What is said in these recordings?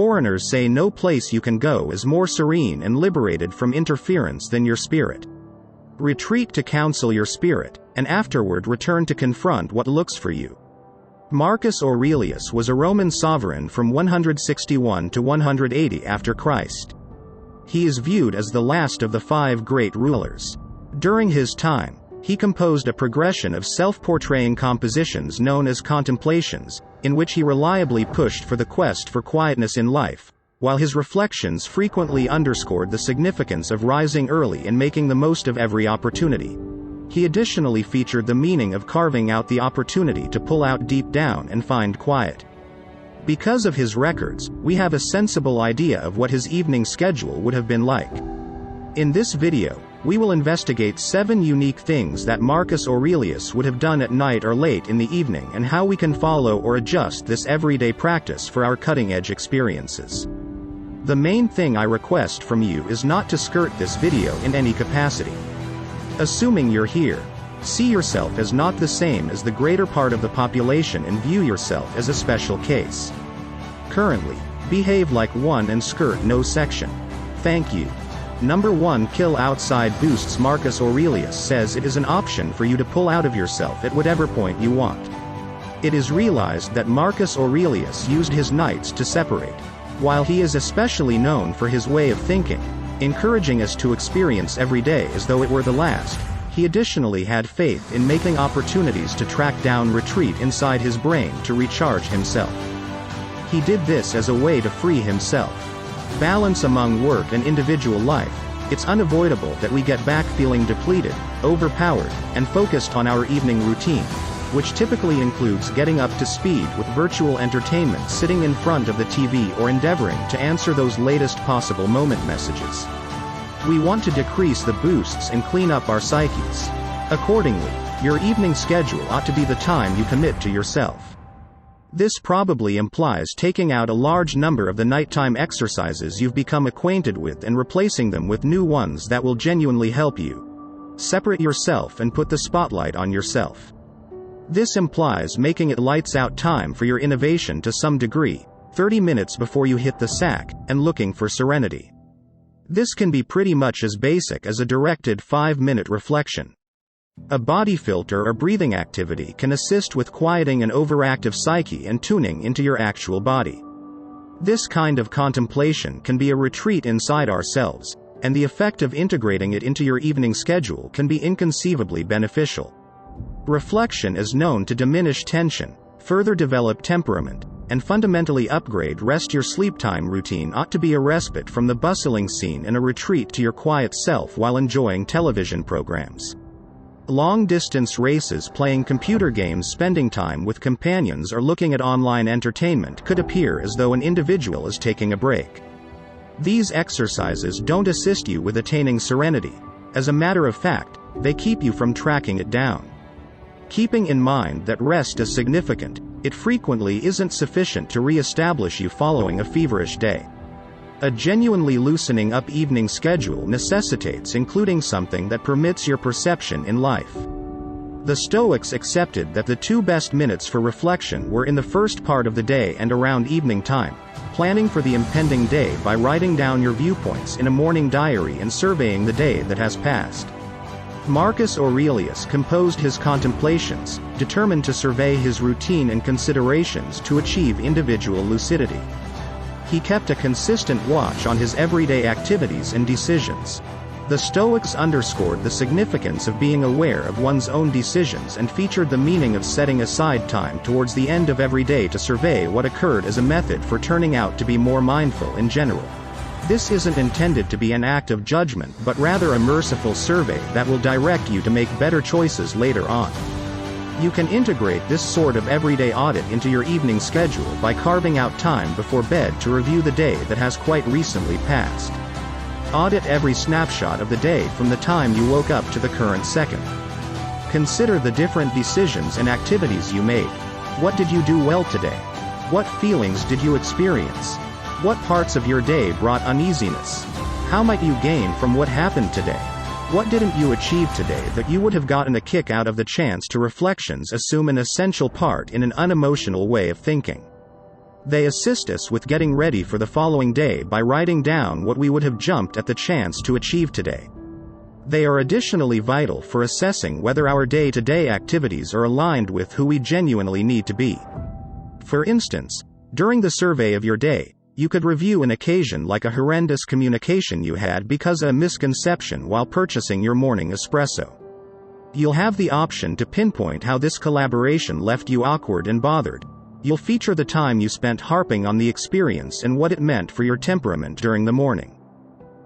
foreigners say no place you can go is more serene and liberated from interference than your spirit. Retreat to counsel your spirit, and afterward return to confront what looks for you. Marcus Aurelius was a Roman sovereign from 161 to 180 after Christ. He is viewed as the last of the 5 great rulers. During his time, he composed a progression of self-portraying compositions known as contemplations, in which he reliably pushed for the quest for quietness in life, while his reflections frequently underscored the significance of rising early and making the most of every opportunity. He additionally featured the meaning of carving out the opportunity to pull out deep down and find quiet. Because of his records, we have a sensible idea of what his evening schedule would have been like. In this video, we will investigate 7 unique things that Marcus Aurelius would have done at night or late in the evening and how we can follow or adjust this everyday practice for our cutting-edge experiences. The main thing I request from you is not to skirt this video in any capacity. Assuming you're here, see yourself as not the same as the greater part of the population and view yourself as a special case. Currently, behave like one and skirt no section. Thank you. Number 1. Kill outside boosts. Marcus Aurelius says it is an option for you to pull out of yourself at whatever point you want. It is realized that Marcus Aurelius used his nights to separate. While he is especially known for his way of thinking, encouraging us to experience every day as though it were the last, he additionally had faith in making opportunities to track down retreat inside his brain to recharge himself. He did this as a way to free himself. Balance among work and individual life. It's unavoidable that we get back feeling depleted, overpowered, and focused on our evening routine, which typically includes getting up to speed with virtual entertainment, sitting in front of the TV, or endeavoring to answer those latest possible moment messages. We want to decrease the boosts and clean up our psyches. Accordingly, your evening schedule ought to be the time you commit to yourself. This probably implies taking out a large number of the nighttime exercises you've become acquainted with and replacing them with new ones that will genuinely help you. Separate yourself and put the spotlight on yourself. This implies making it lights out time for your innovation to some degree, 30 minutes before you hit the sack, and looking for serenity. This can be pretty much as basic as a directed 5-minute reflection. A body filter or breathing activity can assist with quieting an overactive psyche and tuning into your actual body. This kind of contemplation can be a retreat inside ourselves, and the effect of integrating it into your evening schedule can be inconceivably beneficial. Reflection is known to diminish tension, further develop temperament, and fundamentally upgrade rest. Your sleep time routine ought to be a respite from the bustling scene and a retreat to your quiet self while enjoying television programs. Long-distance races, playing computer games, spending time with companions, or looking at online entertainment could appear as though an individual is taking a break. These exercises don't assist you with attaining serenity. As a matter of fact, they keep you from tracking it down. Keeping in mind that rest is significant, it frequently isn't sufficient to re-establish you following a feverish day. A genuinely loosening up evening schedule necessitates including something that permits your perception in life. The Stoics accepted that the 2 best minutes for reflection were in the first part of the day and around evening time, planning for the impending day by writing down your viewpoints in a morning diary and surveying the day that has passed. Marcus Aurelius composed his contemplations, determined to survey his routine and considerations to achieve individual lucidity. He kept a consistent watch on his everyday activities and decisions. The Stoics underscored the significance of being aware of one's own decisions and featured the meaning of setting aside time towards the end of every day to survey what occurred as a method for turning out to be more mindful in general. This isn't intended to be an act of judgment, but rather a merciful survey that will direct you to make better choices later on. You can integrate this sort of everyday audit into your evening schedule by carving out time before bed to review the day that has quite recently passed. Audit every snapshot of the day from the time you woke up to the current second. Consider the different decisions and activities you made. What did you do well today? What feelings did you experience? What parts of your day brought uneasiness? How might you gain from what happened today? What didn't you achieve today that you would have gotten a kick out of? The chance to reflections assume an essential part in an unemotional way of thinking. They assist us with getting ready for the following day by writing down what we would have jumped at the chance to achieve today. They are additionally vital for assessing whether our day-to-day activities are aligned with who we genuinely need to be. For instance, during the survey of your day, you could review an occasion like a horrendous communication you had because of a misconception while purchasing your morning espresso. You'll have the option to pinpoint how this collaboration left you awkward and bothered. You'll feature the time you spent harping on the experience and what it meant for your temperament during the morning.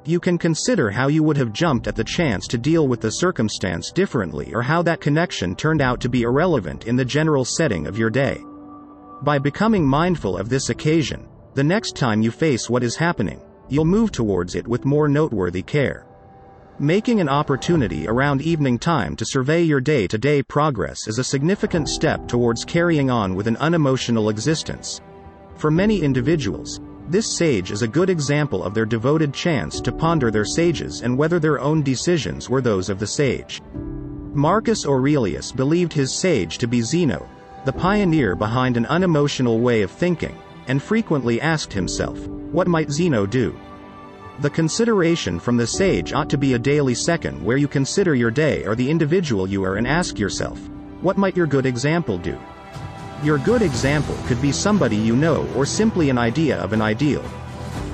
You can consider how you would have jumped at the chance to deal with the circumstance differently or how that connection turned out to be irrelevant in the general setting of your day. By becoming mindful of this occasion, the next time you face what is happening, you'll move towards it with more noteworthy care. Making an opportunity around evening time to survey your day-to-day progress is a significant step towards carrying on with an unemotional existence. For many individuals, this sage is a good example of their devoted chance to ponder their sages and whether their own decisions were those of the sage. Marcus Aurelius believed his sage to be Zeno, the pioneer behind an unemotional way of thinking, and frequently asked himself, what might Zeno do? The consideration from the sage ought to be a daily second where you consider your day or the individual you are and ask yourself, what might your good example do? Your good example could be somebody you know or simply an idea of an ideal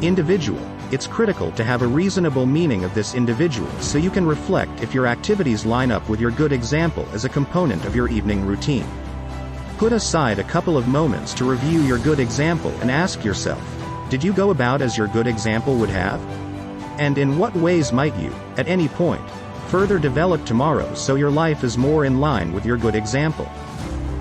individual. It's critical to have a reasonable meaning of this individual so you can reflect if your activities line up with your good example as a component of your evening routine. Put aside a couple of moments to review your good example and ask yourself, did you go about as your good example would have? And in what ways might you, at any point, further develop tomorrow so your life is more in line with your good example?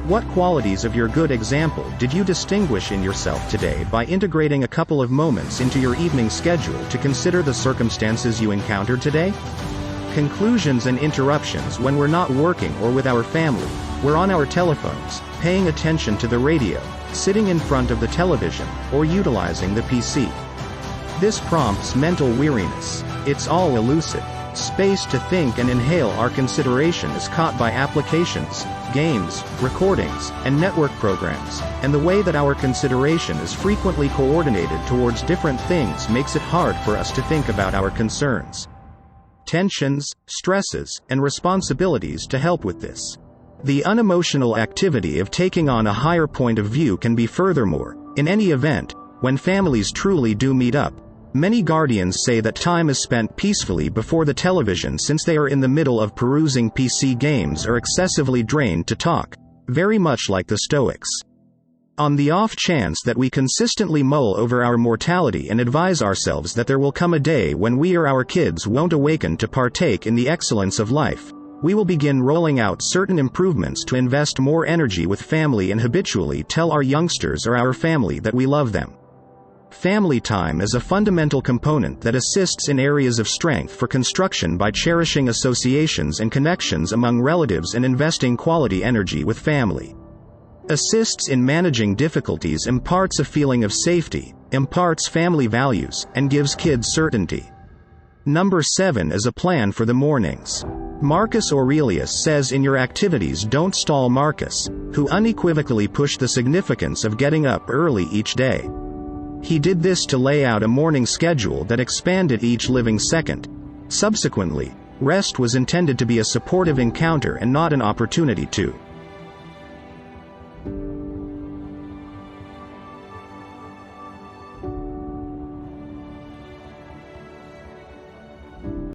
What qualities of your good example did you distinguish in yourself today by integrating a couple of moments into your evening schedule to consider the circumstances you encountered today? Conclusions and interruptions when we're not working or with our family, we're on our telephones, paying attention to the radio, sitting in front of the television, or utilizing the PC. This prompts mental weariness. It's all elusive. Space to think and inhale our consideration is caught by applications, games, recordings, and network programs, and the way that our consideration is frequently coordinated towards different things makes it hard for us to think about our concerns, tensions, stresses, and responsibilities to help with this. The unemotional activity of taking on a higher point of view can be furthermore, in any event, when families truly do meet up. Many guardians say that time is spent peacefully before the television since they are in the middle of perusing PC games or excessively drained to talk, very much like the Stoics. On the off chance that we consistently mull over our mortality and advise ourselves that there will come a day when we or our kids won't awaken to partake in the excellence of life, we will begin rolling out certain improvements to invest more energy with family and habitually tell our youngsters or our family that we love them. Family time is a fundamental component that assists in areas of strength for construction by cherishing associations and connections among relatives and investing quality energy with family. Assists in managing difficulties, imparts a feeling of safety, imparts family values, and gives kids certainty. Number 7 is a plan for the mornings. Marcus Aurelius says in your activities don't stall Marcus, who unequivocally pushed the significance of getting up early each day. He did this to lay out a morning schedule that expanded each living second. Subsequently, rest was intended to be a supportive encounter and not an opportunity to